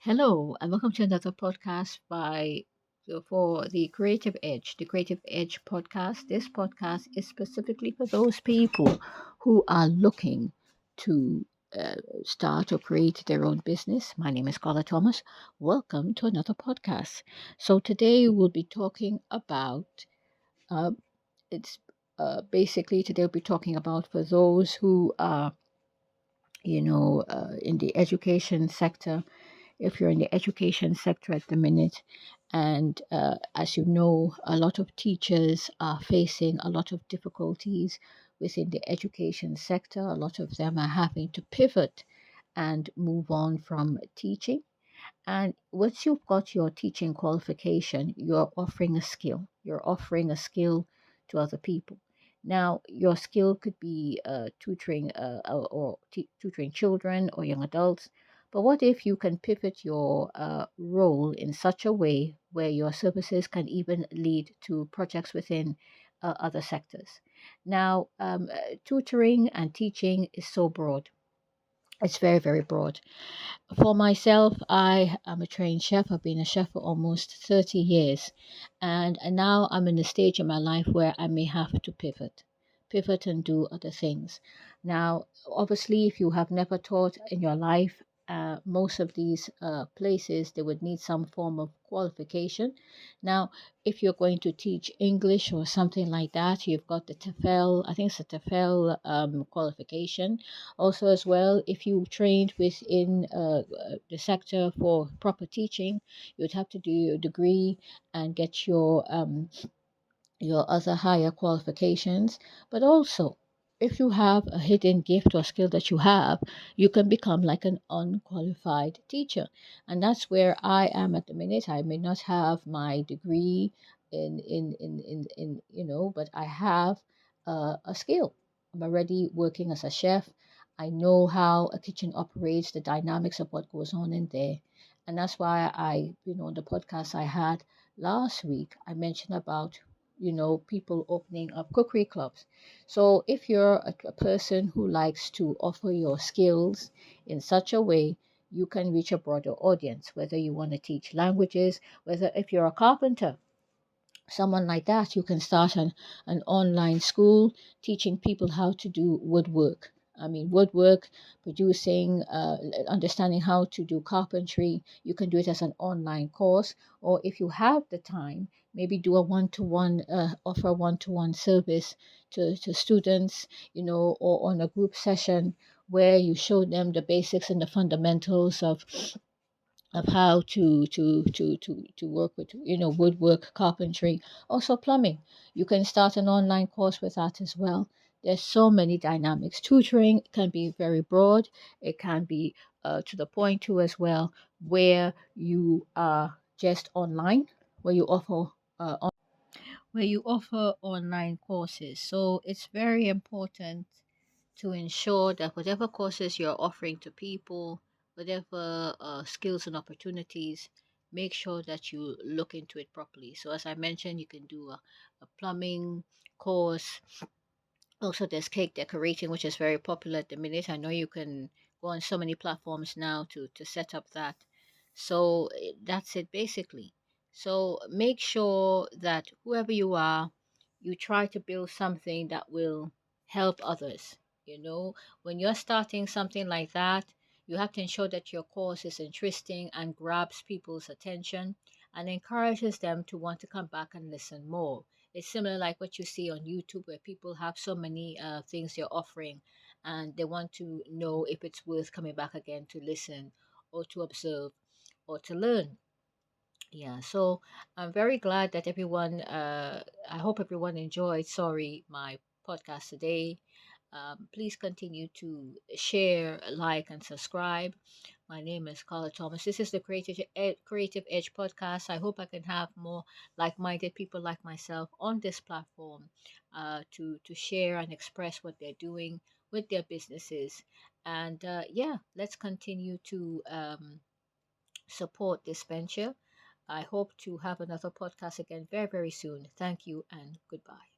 Hello, and welcome to another podcast for the Creative Edge. The Creative Edge podcast. This podcast is specifically for those people who are looking to start or create their own business. My name is Carla Thomas. Welcome to another podcast. So today we'll be talking about uh, it's basically today we'll be talking about for those who are in the education sector. If you're in the education sector at the minute, and as you know, a lot of teachers are facing a lot of difficulties within the education sector. A lot of them are having to pivot and move on from teaching. And once you've got your teaching qualification, you're offering a skill. You're offering a skill to other people. Now, your skill could be tutoring tutoring children or young adults. But what if you can pivot your role in such a way where your services can even lead to projects within other sectors? Now, tutoring and teaching is so broad. It's very, very broad. For myself, I am a trained chef. I've been a chef for almost 30 years. And now I'm in a stage in my life where I may have to pivot and do other things. Now, obviously, if you have never taught in your life, most of these places, they would need some form of qualification. Now, if you're going to teach English or something like that, you've got the TEFL, I think it's a TEFL qualification. Also, as well, if you trained within the sector for proper teaching, you'd have to do your degree and get your other higher qualifications. But also, if you have a hidden gift or skill that you have, you can become like an unqualified teacher. And that's where I am at the minute. I may not have my degree but I have a skill. I'm already working as a chef. I know how a kitchen operates, the dynamics of what goes on in there. And that's why the podcast I had last week, I mentioned about people opening up cookery clubs. So if you're a person who likes to offer your skills in such a way, you can reach a broader audience, whether you want to teach languages, whether if you're a carpenter, someone like that, you can start an online school teaching people how to do woodwork. I mean, woodwork, producing, understanding how to do carpentry. You can do it as an online course, or if you have the time, maybe do a one-to-one, offer one-to-one service to students, or on a group session where you show them the basics and the fundamentals of how to work with woodwork, carpentry, also plumbing. You can start an online course with that as well. There's so many dynamics. Tutoring can be very broad. It can be to the point too as well, where you are just online, where you offer online courses. So it's very important to ensure that whatever courses you're offering to people, whatever skills and opportunities, make sure that you look into it properly. So, as I mentioned, you can do a plumbing course. Also, there's cake decorating, which is very popular at the minute. I know you can go on so many platforms now to set up that. So, that's it basically. So, make sure that whoever you are, you try to build something that will help others. When you're starting something like that, you have to ensure that your course is interesting and grabs people's attention and encourages them to want to come back and listen more. It's similar like what you see on YouTube where people have so many things they're offering and they want to know if it's worth coming back again to listen or to observe or to learn. Yeah, so I'm very glad that I hope everyone enjoyed, sorry, my podcast today. Please continue to share, like, and subscribe. My name is Carla Thomas. This is the Creative Edge podcast. I hope I can have more like-minded people like myself on this platform to share and express what they're doing with their businesses. And yeah, let's continue to support this venture. I hope to have another podcast again very, very soon. Thank you and goodbye.